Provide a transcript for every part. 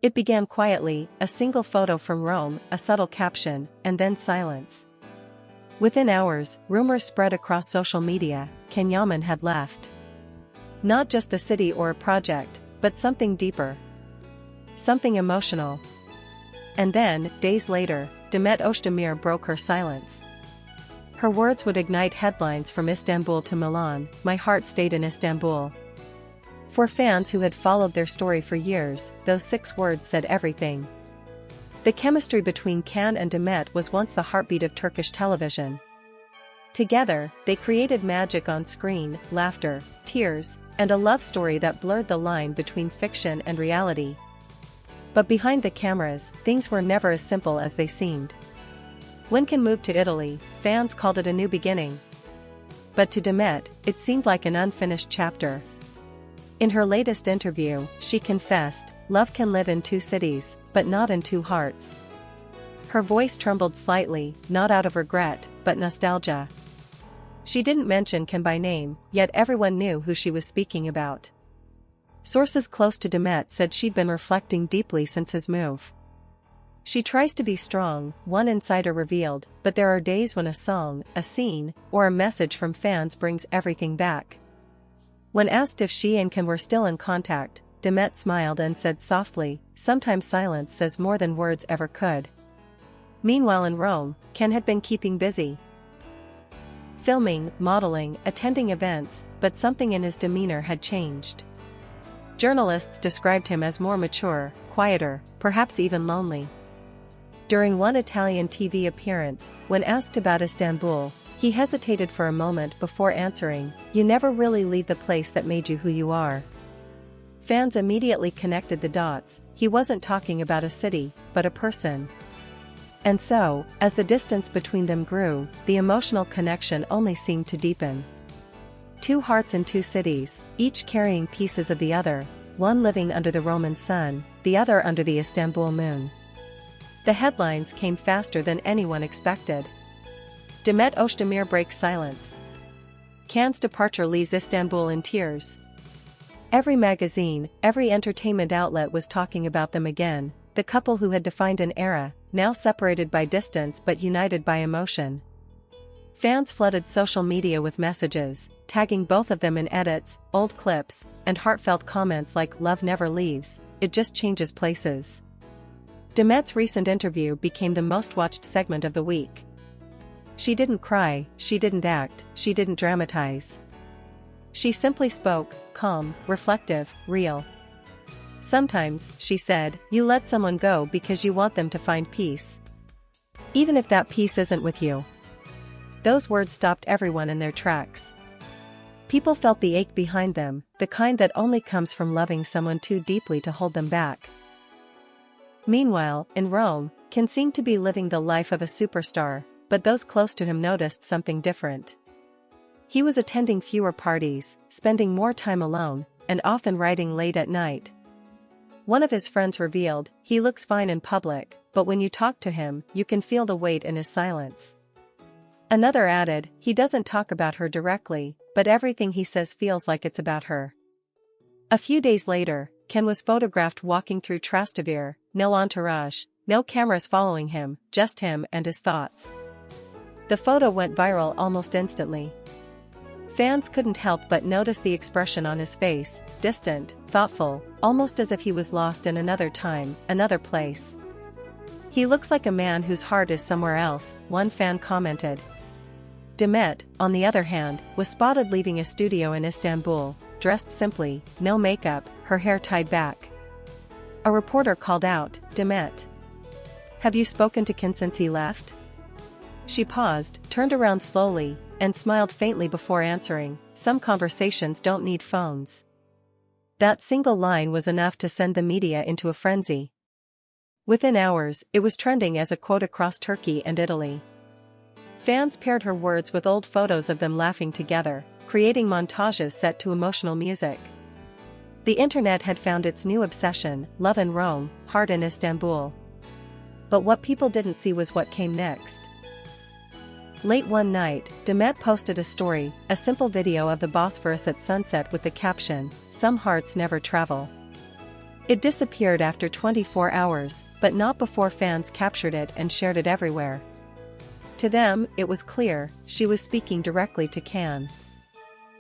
It began quietly, a single photo from Rome, a subtle caption, and then silence. Within hours, rumors spread across social media. CanYaman had left. Not just the city or a project, but something deeper. Something emotional. And then, days later, Demet Özdemir broke her silence. Her words would ignite headlines from Istanbul to Milan. My heart stayed in Istanbul. For fans who had followed their story for years, those 6 words said everything. The chemistry between Can and Demet was once the heartbeat of Turkish television. Together, they created magic on screen, laughter, tears, and a love story that blurred the line between fiction and reality. But behind the cameras, things were never as simple as they seemed. When Can moved to Italy, fans called it a new beginning. But to Demet, it seemed like an unfinished chapter. In her latest interview, she confessed, "Love can live in 2 cities, but not in 2 hearts." Her voice trembled slightly, not out of regret, but nostalgia. She didn't mention Can by name, yet everyone knew who she was speaking about. Sources close to Demet said she'd been reflecting deeply since his move. She tries to be strong, one insider revealed, but there are days when a song, a scene, or a message from fans brings everything back. When asked if she and Can were still in contact, Demet smiled and said softly, "Sometimes silence says more than words ever could." Meanwhile in Rome, Can had been keeping busy. Filming, modeling, attending events, but something in his demeanor had changed. Journalists described him as more mature, quieter, perhaps even lonely. During one Italian TV appearance, when asked about Istanbul, he hesitated for a moment before answering, "You never really leave the place that made you who you are." Fans immediately connected the dots. He wasn't talking about a city, but a person. And so, as the distance between them grew, the emotional connection only seemed to deepen. 2 hearts in 2 cities, each carrying pieces of the other, one living under the Roman sun, the other under the Istanbul moon. The headlines came faster than anyone expected. Demet Özdemir breaks silence. Can's departure leaves Istanbul in tears. Every magazine, every entertainment outlet was talking about them again, the couple who had defined an era, now separated by distance but united by emotion. Fans flooded social media with messages, tagging both of them in edits, old clips, and heartfelt comments like "Love never leaves, it just changes places." Demet's recent interview became the most watched segment of the week. She didn't cry, she didn't act, she didn't dramatize. She simply spoke, calm, reflective, real. "Sometimes," she said, "you let someone go because you want them to find peace. Even if that peace isn't with you." Those words stopped everyone in their tracks. People felt the ache behind them, the kind that only comes from loving someone too deeply to hold them back. Meanwhile, in Rome, Can seemed to be living the life of a superstar, but those close to him noticed something different. He was attending fewer parties, spending more time alone, and often writing late at night. One of his friends revealed, "He looks fine in public, but when you talk to him, you can feel the weight in his silence." Another added, "He doesn't talk about her directly, but everything he says feels like it's about her." A few days later, Can was photographed walking through Trastevere, no entourage, no cameras following him, just him and his thoughts. The photo went viral almost instantly. Fans couldn't help but notice the expression on his face, distant, thoughtful, almost as if he was lost in another time, another place. "He looks like a man whose heart is somewhere else," one fan commented. Demet, on the other hand, was spotted leaving a studio in Istanbul, dressed simply, no makeup, her hair tied back. A reporter called out, "Demet, have you spoken to Can since he left?" She paused, turned around slowly, and smiled faintly before answering, "Some conversations don't need phones." That single line was enough to send the media into a frenzy. Within hours, it was trending as a quote across Turkey and Italy. Fans paired her words with old photos of them laughing together, creating montages set to emotional music. The internet had found its new obsession, love in Rome, heart in Istanbul. But what people didn't see was what came next. Late one night, Demet posted a story, a simple video of the Bosphorus at sunset with the caption, "Some hearts never travel." It disappeared after 24 hours, but not before fans captured it and shared it everywhere. To them, it was clear, she was speaking directly to Can.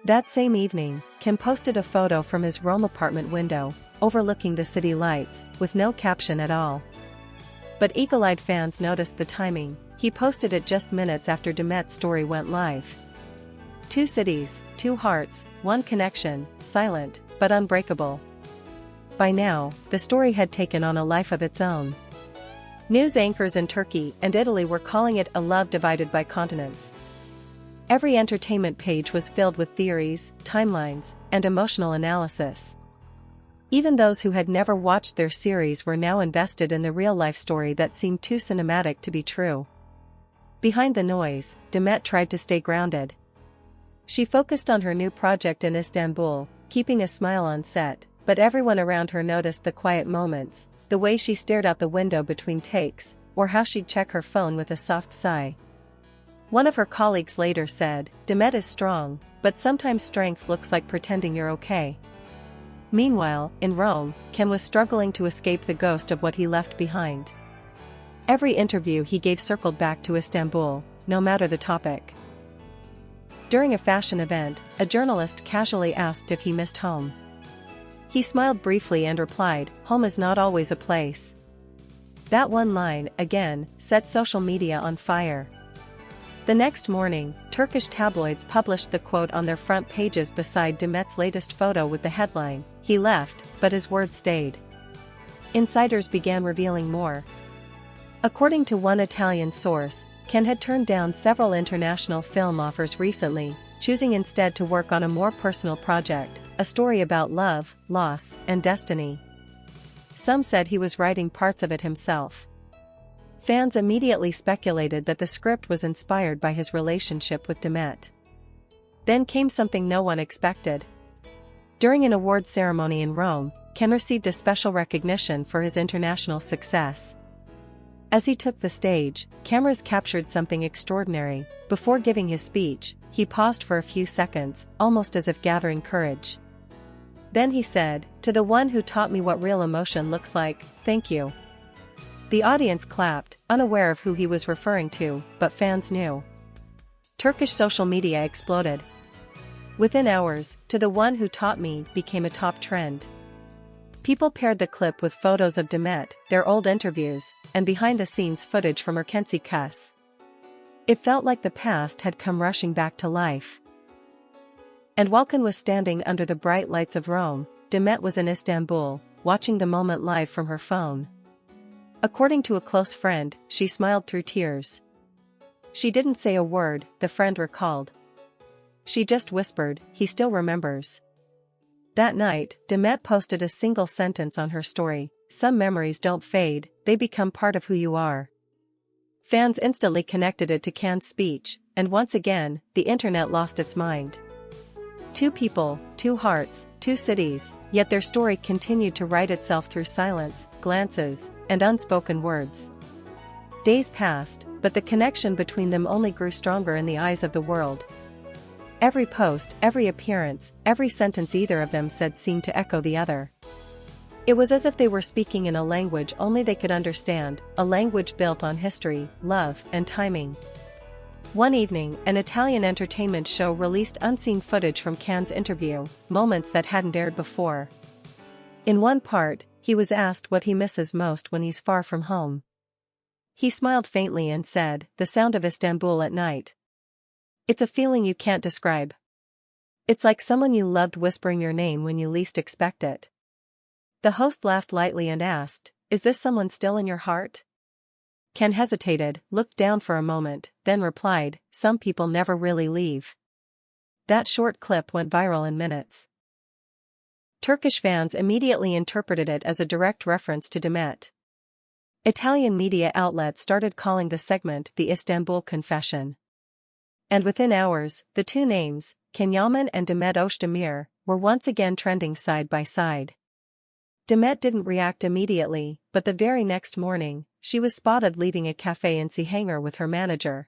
That same evening, Can posted a photo from his Rome apartment window, overlooking the city lights, with no caption at all. But eagle-eyed fans noticed the timing. He posted it just minutes after Demet's story went live. 2 cities, 2 hearts, 1 connection, silent, but unbreakable. By now, the story had taken on a life of its own. News anchors in Turkey and Italy were calling it a love divided by continents. Every entertainment page was filled with theories, timelines, and emotional analysis. Even those who had never watched their series were now invested in the real-life story that seemed too cinematic to be true. Behind the noise, Demet tried to stay grounded. She focused on her new project in Istanbul, keeping a smile on set, but everyone around her noticed the quiet moments, the way she stared out the window between takes, or how she'd check her phone with a soft sigh. One of her colleagues later said, "Demet is strong, but sometimes strength looks like pretending you're okay." Meanwhile, in Rome, Can was struggling to escape the ghost of what he left behind. Every interview he gave circled back to Istanbul, no matter the topic. During a fashion event, a journalist casually asked if he missed home. He smiled briefly and replied, "Home is not always a place." That one line, again, set social media on fire. The next morning, Turkish tabloids published the quote on their front pages beside Demet's latest photo with the headline, "He left, but his word stayed." Insiders began revealing more. According to one Italian source, Can had turned down several international film offers recently, choosing instead to work on a more personal project, a story about love, loss, and destiny. Some said he was writing parts of it himself. Fans immediately speculated that the script was inspired by his relationship with Demet. Then came something no one expected. During an awards ceremony in Rome, Can received a special recognition for his international success. As he took the stage, cameras captured something extraordinary. Before giving his speech, he paused for a few seconds, almost as if gathering courage. Then he said, "To the one who taught me what real emotion looks like, thank you." The audience clapped, unaware of who he was referring to, but fans knew. Turkish social media exploded. Within hours, "To the one who taught me" became a top trend. People paired the clip with photos of Demet, their old interviews, and behind-the-scenes footage from Erkenci Kuss. It felt like the past had come rushing back to life. And while Can was standing under the bright lights of Rome, Demet was in Istanbul, watching the moment live from her phone. According to a close friend, she smiled through tears. She didn't say a word, the friend recalled. She just whispered, "He still remembers." That night, Demet posted a single sentence on her story, "Some memories don't fade, they become part of who you are." Fans instantly connected it to Can's speech, and once again, the internet lost its mind. 2 people, 2 hearts, 2 cities, yet their story continued to write itself through silence, glances, and unspoken words. Days passed, but the connection between them only grew stronger in the eyes of the world. Every post, every appearance, every sentence either of them said seemed to echo the other. It was as if they were speaking in a language only they could understand, a language built on history, love, and timing. One evening, an Italian entertainment show released unseen footage from Can's interview, moments that hadn't aired before. In one part, he was asked what he misses most when he's far from home. He smiled faintly and said, "The sound of Istanbul at night. It's a feeling you can't describe. It's like someone you loved whispering your name when you least expect it." The host laughed lightly and asked, "Is this someone still in your heart?" Can hesitated, looked down for a moment, then replied, "Some people never really leave." That short clip went viral in minutes. Turkish fans immediately interpreted it as a direct reference to Demet. Italian media outlets started calling the segment the Istanbul Confession. And within hours, the 2 names, CanYaman and Demet Özdemir, were once again trending side by side. Demet didn't react immediately, but the very next morning, she was spotted leaving a cafe in Cihangir with her manager.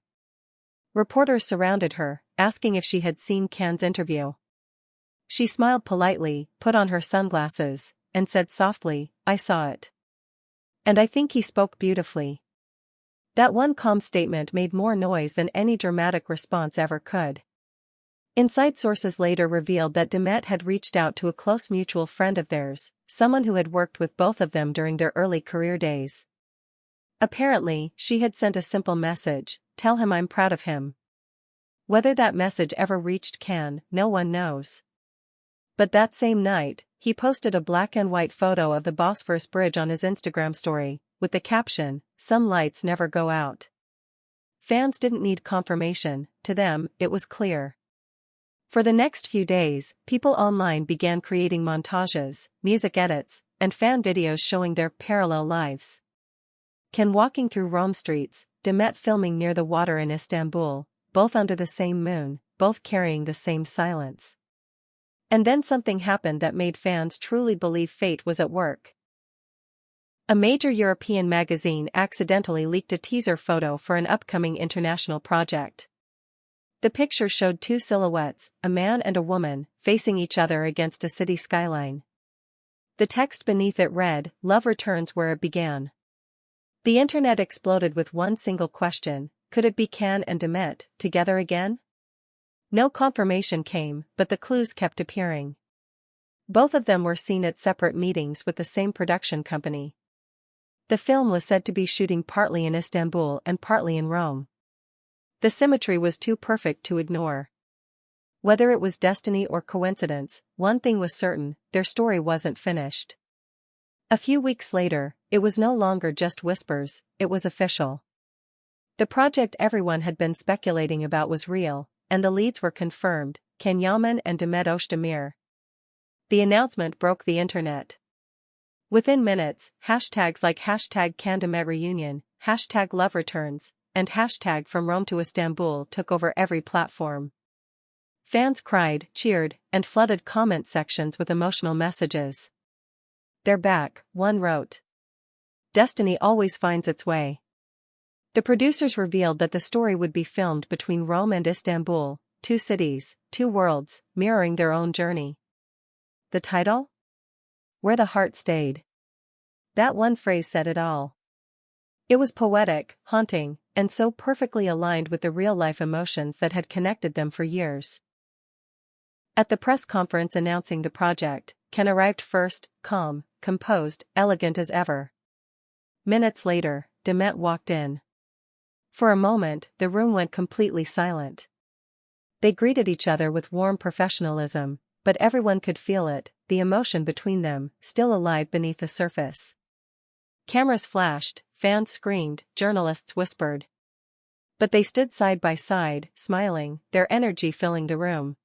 Reporters surrounded her, asking if she had seen Can's interview. She smiled politely, put on her sunglasses, and said softly, "I saw it. And I think he spoke beautifully." That one calm statement made more noise than any dramatic response ever could. Inside sources later revealed that Demet had reached out to a close mutual friend of theirs, someone who had worked with both of them during their early career days. Apparently, she had sent a simple message, "Tell him I'm proud of him." Whether that message ever reached Can, no one knows. But that same night, he posted a black and white photo of the Bosphorus Bridge on his Instagram story, with the caption, "Some lights never go out." Fans didn't need confirmation, to them, it was clear. For the next few days, people online began creating montages, music edits, and fan videos showing their parallel lives. Can walking through Rome streets, Demet filming near the water in Istanbul, both under the same moon, both carrying the same silence. And then something happened that made fans truly believe fate was at work. A major European magazine accidentally leaked a teaser photo for an upcoming international project. The picture showed two silhouettes, a man and a woman, facing each other against a city skyline. The text beneath it read, "Love returns where it began." The internet exploded with one single question: could it be Can and Demet, together again? No confirmation came, but the clues kept appearing. Both of them were seen at separate meetings with the same production company. The film was said to be shooting partly in Istanbul and partly in Rome. The symmetry was too perfect to ignore. Whether it was destiny or coincidence, one thing was certain: their story wasn't finished. A few weeks later, it was no longer just whispers, it was official. The project everyone had been speculating about was real, and the leads were confirmed: CanYaman and Demet Özdemir. The announcement broke the internet. Within minutes, hashtags like #CanDemetReunion, #LoveReturns, and #From Rome to Istanbul took over every platform. Fans cried, cheered, and flooded comment sections with emotional messages. "They're back," one wrote. "Destiny always finds its way." The producers revealed that the story would be filmed between Rome and Istanbul, two cities, two worlds, mirroring their own journey. The title? "Where the Heart Stayed." That one phrase said it all. It was poetic, haunting, and so perfectly aligned with the real-life emotions that had connected them for years. At the press conference announcing the project, Can arrived first, calm, composed, elegant as ever. Minutes later, Demet walked in. For a moment, the room went completely silent. They greeted each other with warm professionalism, but everyone could feel it, the emotion between them, still alive beneath the surface. Cameras flashed, fans screamed, journalists whispered. But they stood side by side, smiling, their energy filling the room.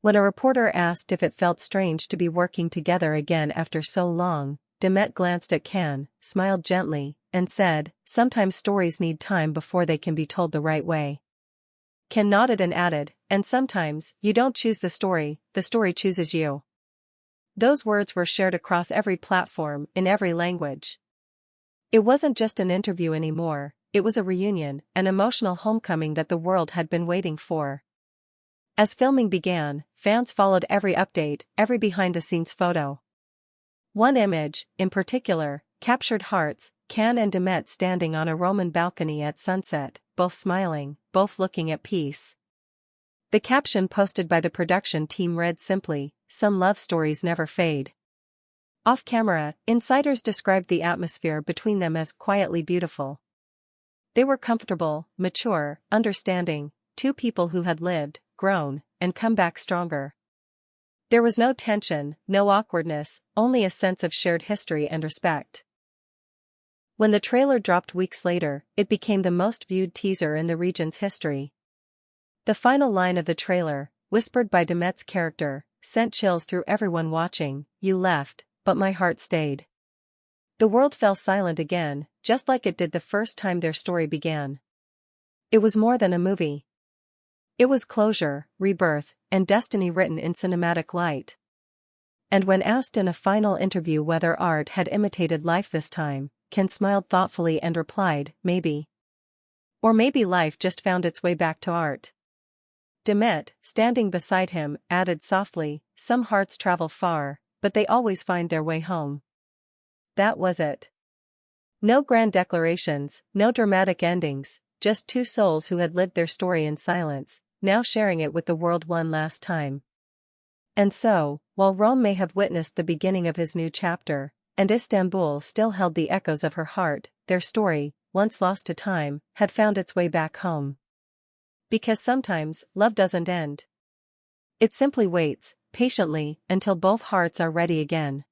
When a reporter asked if it felt strange to be working together again after so long, Demet glanced at Can, smiled gently, and said, "Sometimes stories need time before they can be told the right way." Can nodded and added, "And sometimes, you don't choose the story chooses you." Those words were shared across every platform, in every language. It wasn't just an interview anymore, it was a reunion, an emotional homecoming that the world had been waiting for. As filming began, fans followed every update, every behind-the-scenes photo. One image, in particular, captured hearts: Can and Demet standing on a Roman balcony at sunset, both smiling, both looking at peace. The caption posted by the production team read simply, "Some love stories never fade." Off-camera, insiders described the atmosphere between them as quietly beautiful. They were comfortable, mature, understanding, two people who had lived, grown, and come back stronger. There was no tension, no awkwardness, only a sense of shared history and respect. When the trailer dropped weeks later, it became the most viewed teaser in the region's history. The final line of the trailer, whispered by Demet's character, sent chills through everyone watching: "You left, but my heart stayed." The world fell silent again, just like it did the first time their story began. It was more than a movie. It was closure, rebirth, and destiny written in cinematic light. And when asked in a final interview whether art had imitated life this time, Can smiled thoughtfully and replied, "Maybe. Or maybe life just found its way back to art." Demet, standing beside him, added softly, "Some hearts travel far, but they always find their way home. That was it. No grand declarations, no dramatic endings, just two souls who had lived their story in silence, now sharing it with the world one last time. And so, while Rome may have witnessed the beginning of his new chapter, and Istanbul still held the echoes of her heart, their story, once lost to time, had found its way back home. Because sometimes, love doesn't end. It simply waits, patiently, until both hearts are ready again.